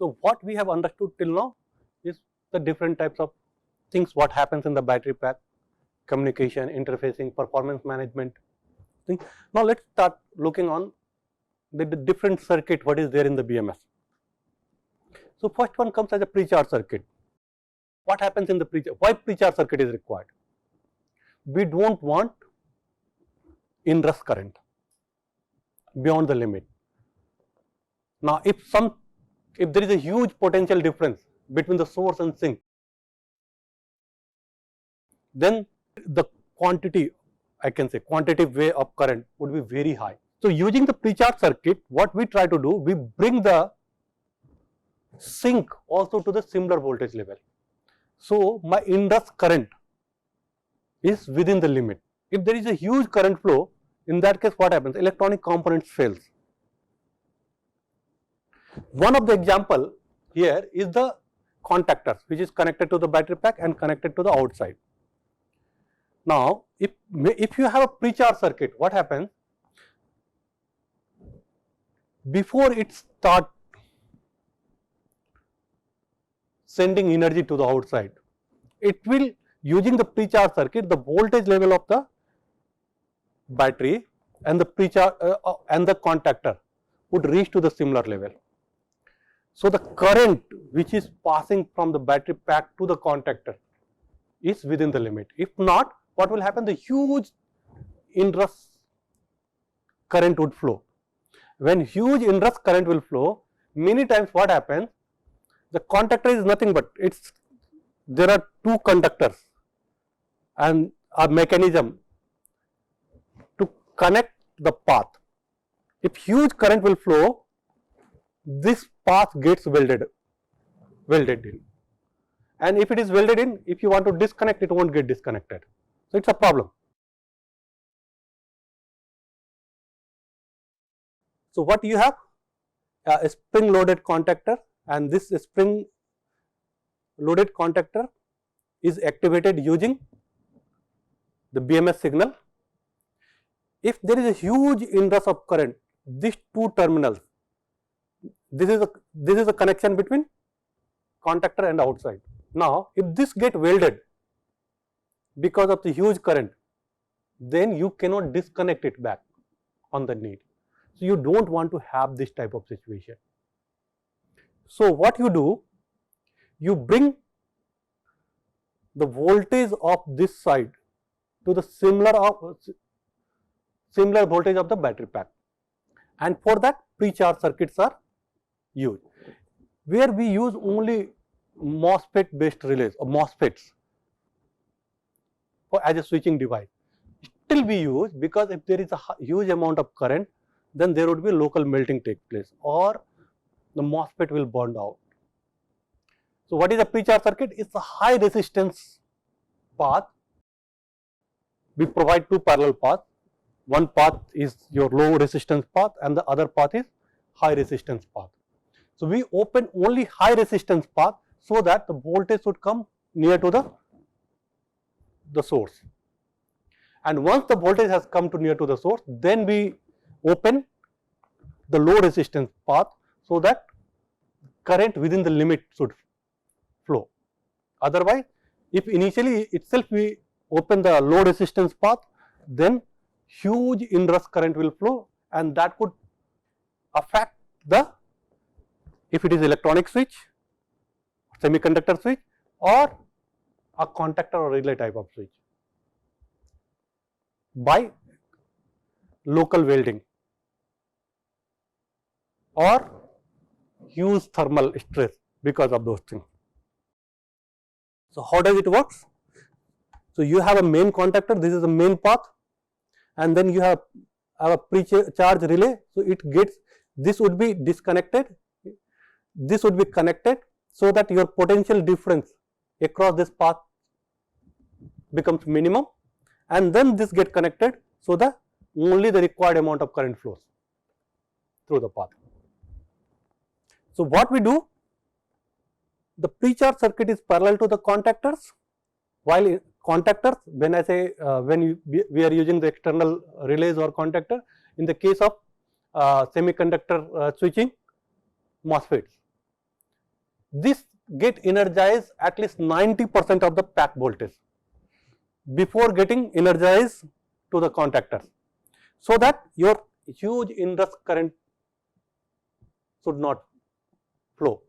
So what we have understood till now is the different types of things what happens in the battery pack, communication, interfacing, performance management. Now let's start looking on the different circuit what is there in the BMS. So first one comes as a pre-charge circuit. What happens in the pre-charge? Why pre-charge circuit is required? We don't want inrush current beyond the limit. Now if there is a huge potential difference between the source and sink, then the quantity, I can say quantitative way of current would be very high. So using the pre-charge circuit, what we try to do, we bring the sink also to the similar voltage level. So my inrush current is within the limit. If there is a huge current flow, in that case what happens? Electronic components fails. One of the example here is the contactors, which is connected to the battery pack and connected to the outside. Now if you have a pre-charge circuit, what happens? Before it start sending energy to the outside, it will, using the pre-charge circuit, the voltage level of the battery and the pre-charge and the contactor would reach to the similar level. So the current which is passing from the battery pack to the contactor is within the limit. If not, what will happen? The huge inrush current would flow. When huge inrush current will flow, many times what happens? The contactor is nothing but there are two conductors and a mechanism to connect the path. If huge current will flow, this path gets welded in, and if it is welded in, if you want to disconnect, it won't get disconnected. So it's a problem. So what you have? A spring loaded contactor, and this spring loaded contactor is activated using the BMS signal. If there is a huge inrush of current, these two terminals, this is a connection between contactor and outside. Now if this get welded because of the huge current, then you cannot disconnect it back on the need. So you don't want to have this type of situation. So what you do, you bring the voltage of this side to the similar voltage of the battery pack, and for that pre-charge circuits are used, where we use only MOSFET based relays or MOSFETs as a switching device. Still we use, because if there is a huge amount of current, then there would be local melting take place or the MOSFET will burn out. So what is a pre-charge circuit? It's a high resistance path. We provide two parallel paths. One path is your low resistance path and the other path is high resistance path. So we open only high resistance path so that the voltage should come near to the source. And once the voltage has come to near to the source, then we open the low resistance path so that current within the limit should flow. Otherwise, if initially itself we open the low resistance path, then huge inrush current will flow, and that could affect if it is electronic switch, semiconductor switch, or a contactor or relay type of switch by local welding or huge thermal stress because of those things. So how does it work? So you have a main contactor, this is the main path, and then you have a pre-charge relay. So it gets, this would be disconnected, this would be connected, so that your potential difference across this path becomes minimum, and then this get connected so that only the required amount of current flows through the path. So what we do, the pre-charge circuit is parallel to the contactors, while contactors, when I say we are using the external relays or contactor, in the case of semiconductor switching, MOSFETs. this get energized at least 90% of the pack voltage before getting energized to the contactors, so that your huge inrush current should not flow.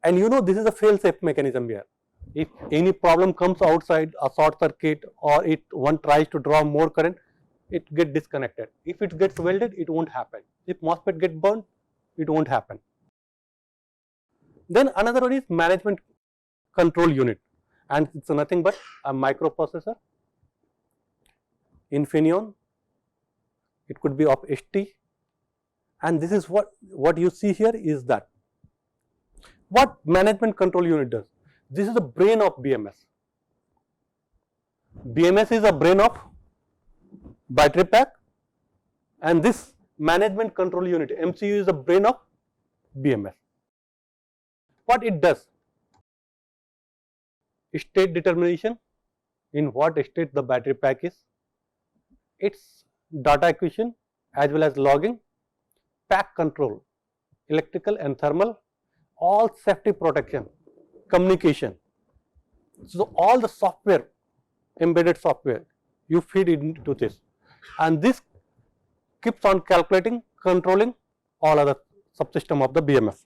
And you know, this is a fail-safe mechanism here. If any problem comes outside, a short circuit, or one tries to draw more current, it gets disconnected. If it gets welded, it won't happen. If MOSFET gets burned, it won't happen. Then another one is management control unit, and it's nothing but a microprocessor, Infineon. It could be of ST, and this is what you see here is that. What management control unit does? This is the brain of BMS. BMS is a brain of battery pack, and this management control unit, MCU, is the brain of BMS. What it does? State determination, in what state the battery pack is, its data acquisition as well as logging, pack control, electrical and thermal, all safety protection, communication. So all the software, embedded software, you feed into this, and this keeps on calculating, controlling all other subsystem of the BMS.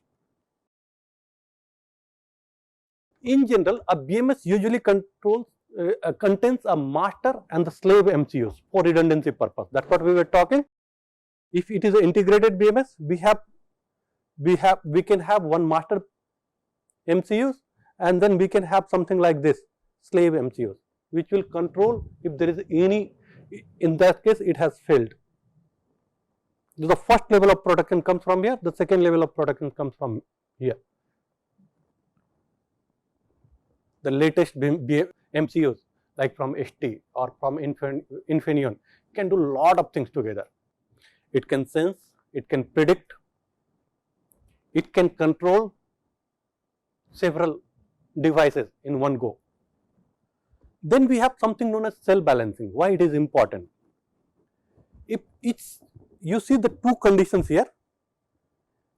In general, a BMS usually contains a master and the slave MCUs for redundancy purpose. That's what we were talking. If it is an integrated BMS, we can have one master MCUs, and then we can have something like this, slave MCUs, which will control if there is any, in that case it has failed. So the first level of protection comes from here, the second level of protection comes from here. The latest MCUs like from ST or from Infineon can do lot of things together. It can sense, it can predict, it can control several devices in one go. Then we have something known as cell balancing. Why it is important? If you see the two conditions here,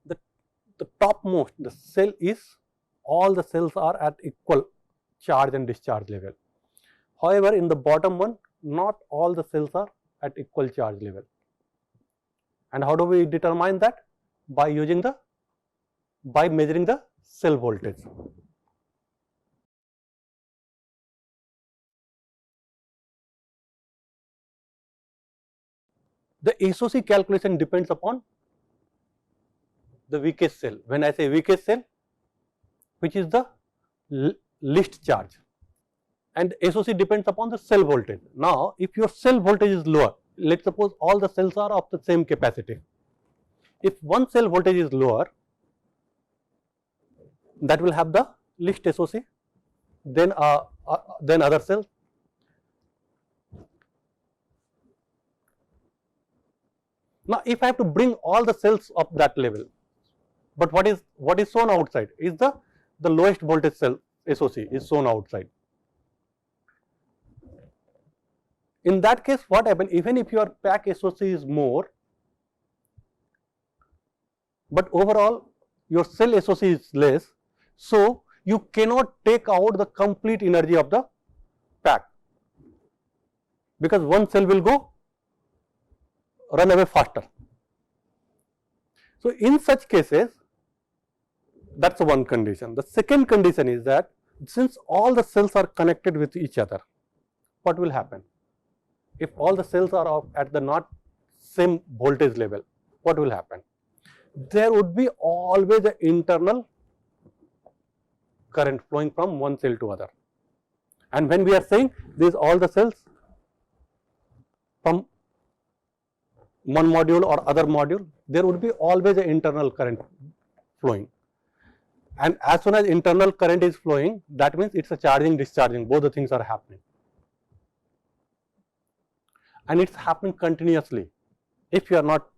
the topmost, the cell is, all the cells are at equal charge and discharge level. However, in the bottom one, not all the cells are at equal charge level. And how do we determine that? By measuring the cell voltage. The SOC calculation depends upon the weakest cell. When I say weakest cell, which is the least charge, and SOC depends upon the cell voltage. Now, if your cell voltage is lower, let's suppose all the cells are of the same capacity. If one cell voltage is lower, that will have the least SOC, then other cells. Now, if I have to bring all the cells of that level, but what is shown outside is the lowest voltage cell SOC is shown outside. In that case, what happens? Even if your pack SOC is more, but overall your cell SOC is less, so you cannot take out the complete energy of the pack, because one cell will go run away faster. So in such cases, that's one condition. The second condition is that since all the cells are connected with each other, what will happen? If all the cells are at the not same voltage level, what will happen? There would be always an internal current flowing from one cell to other. And when we are saying these all the cells from one module or other module, there would be always an internal current flowing. And as soon as internal current is flowing, that means it's a charging, discharging, both the things are happening. And it's happening continuously if you are not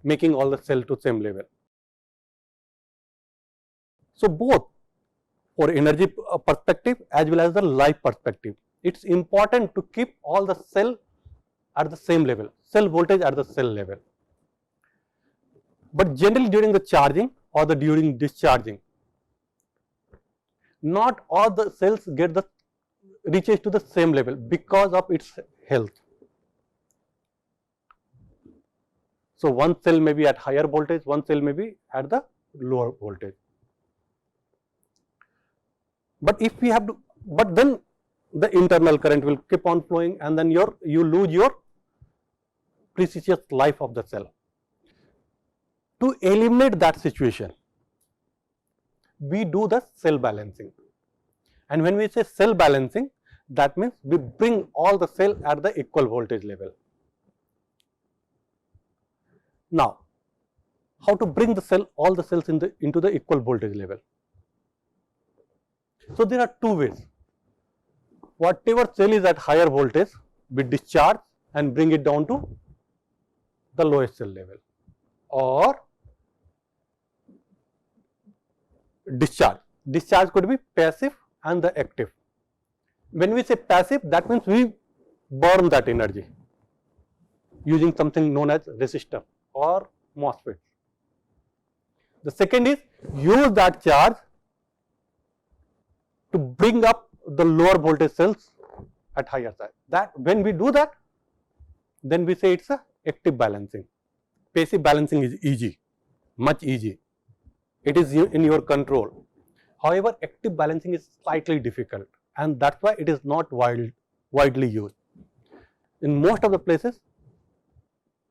making all the cell to same level. So both for energy perspective as well as the life perspective, it's important to keep all the cell at the same level, cell voltage at the cell level. But generally during the charging or the during discharging. Not all the cells get the reaches to the same level because of its health. So one cell may be at higher voltage, one cell may be at the lower voltage. But if we have to, but then the internal current will keep on flowing, and then you lose your precious life of the cell. To eliminate that situation, we do the cell balancing. And when we say cell balancing, that means we bring all the cell at the equal voltage level. Now, how to bring the cell, all the cells into the equal voltage level? So there are two ways. Whatever cell is at higher voltage, we discharge and bring it down to the lowest cell level, or discharge. Discharge could be passive and the active. When we say passive, that means we burn that energy using something known as resistor or MOSFET. The second is use that charge to bring up the lower voltage cells at higher side. That when we do that, then we say it's a active balancing. Passive balancing is easy, much easy. It is in your control. However, active balancing is slightly difficult, and that's why it is not widely used. In most of the places,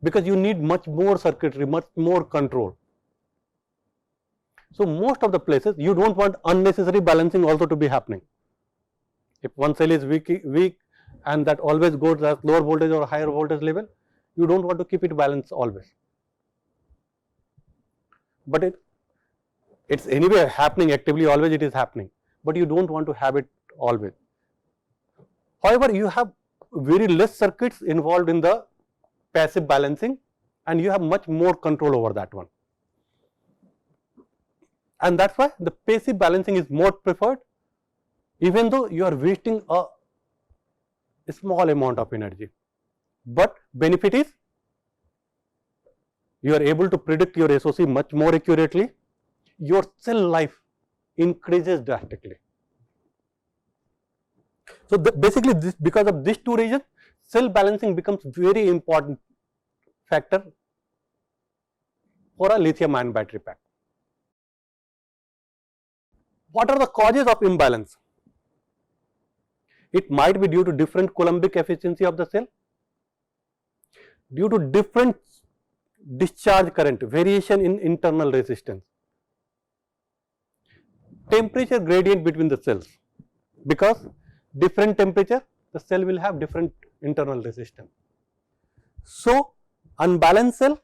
because you need much more circuitry, much more control. So most of the places you don't want unnecessary balancing also to be happening. If one cell is weak and that always goes at lower voltage or higher voltage level, you don't want to keep it balanced always. But it's anyway happening actively, always it is happening, but you don't want to have it always. However, you have very less circuits involved in the passive balancing, and you have much more control over that one. And that's why the passive balancing is more preferred, even though you are wasting a small amount of energy. But benefit is you are able to predict your SOC much more accurately. Your cell life increases drastically. So basically, because of these two reasons, cell balancing becomes very important factor for a lithium-ion battery pack. What are the causes of imbalance? It might be due to different coulombic efficiency of the cell, due to different discharge current, variation in internal resistance, temperature gradient between the cells, because different temperature the cell will have different internal resistance. So unbalanced cell,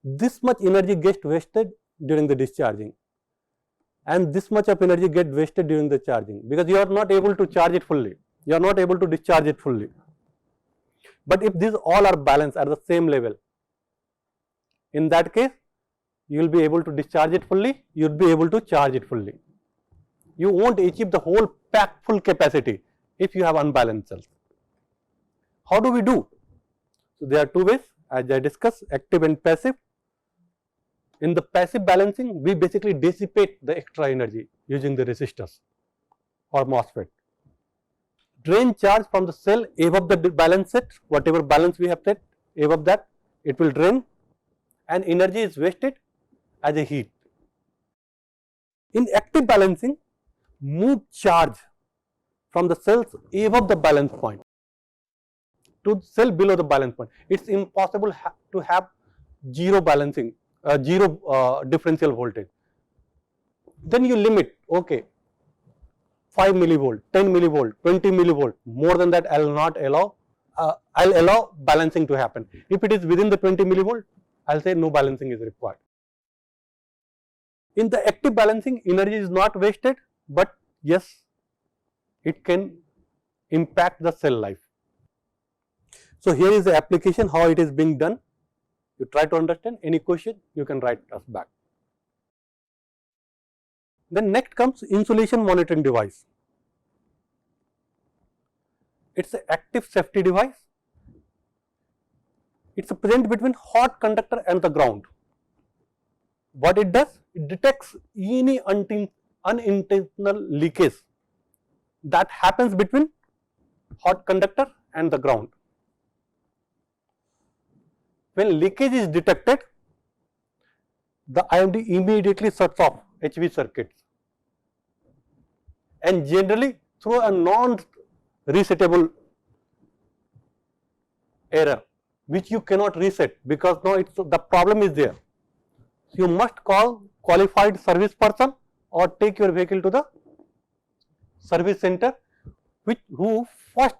this much energy gets wasted during the discharging, and this much of energy gets wasted during the charging, because you are not able to charge it fully, you are not able to discharge it fully. But if these all are balanced at the same level, in that case you will be able to discharge it fully, you will be able to charge it fully. You won't achieve the whole pack full capacity if you have unbalanced cells. How do we do? So there are two ways, as I discussed, active and passive. In the passive balancing, we basically dissipate the extra energy using the resistors or MOSFET. Drain charge from the cell above the balance set, whatever balance we have set, above that it will drain, and energy is wasted as a heat. In active balancing, move charge from the cells above the balance point to cell below the balance point. It's impossible to have zero balancing, zero differential voltage. Then you limit, okay, 5 millivolt, 10 millivolt, 20 millivolt, more than that I will not allow, I'll allow balancing to happen. If it is within the 20 millivolt, I'll say no balancing is required. In the active balancing, energy is not wasted, but yes, it can impact the cell life. So here is the application, how it is being done. You try to understand. Any question, you can write us back. Then next comes insulation monitoring device. It's an active safety device. It's present between hot conductor and the ground. what it does? It detects any unintentional leakage that happens between hot conductor and the ground. When leakage is detected, the IMD immediately shuts off HV circuits, and generally through a non-resettable error which you cannot reset, because now the problem is there. So you must call qualified service person or take your vehicle to the service center, who first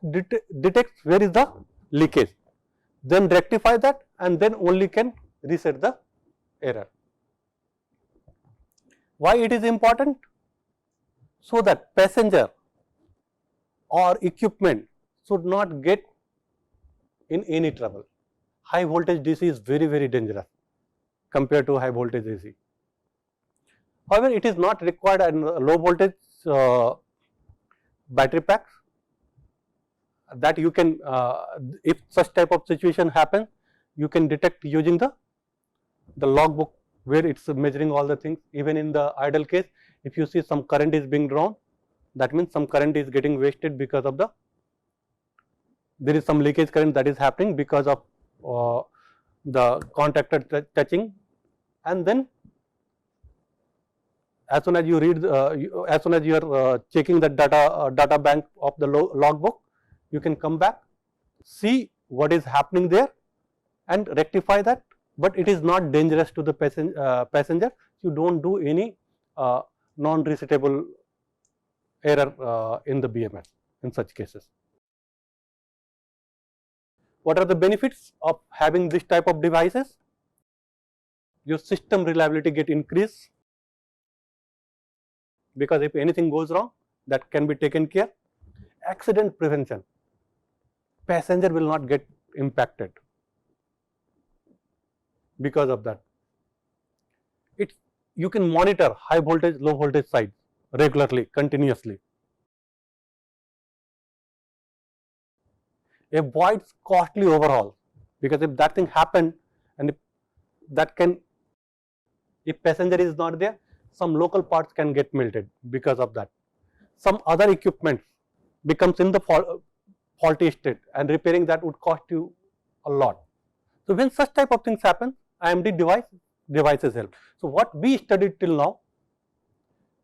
detects where is the leakage, then rectify that, and then only can reset the error. Why it is important? So that passenger or equipment should not get in any trouble. High voltage DC is very, very dangerous compared to high voltage AC. However, it is not required in low voltage battery packs, that you can, if such type of situation happens, you can detect using the logbook, where it's measuring all the things. Even in the idle case, if you see some current is being drawn, that means some current is getting wasted because of there is some leakage current that is happening because of the contactor touching. And then as soon as you read, as soon as you are checking the data bank of the logbook, you can come back, see what is happening there and rectify that, but it is not dangerous to the passenger. You don't do any non-resettable error in the BMS in such cases. What are the benefits of having this type of devices? Your system reliability get increased, because if anything goes wrong, that can be taken care. Accident prevention, passenger will not get impacted because of that. You can monitor high voltage, low voltage side regularly, continuously. Avoids costly overhaul, because if that thing happened, and if passenger is not there, some local parts can get melted because of that. Some other equipment becomes in the faulty state, and repairing that would cost you a lot. So when such type of things happen, IMD devices help. So what we studied till now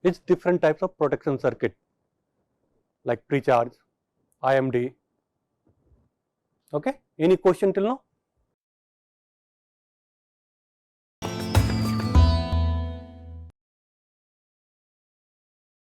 is different types of protection circuit, like pre-charge, IMD. Okay, any question till now?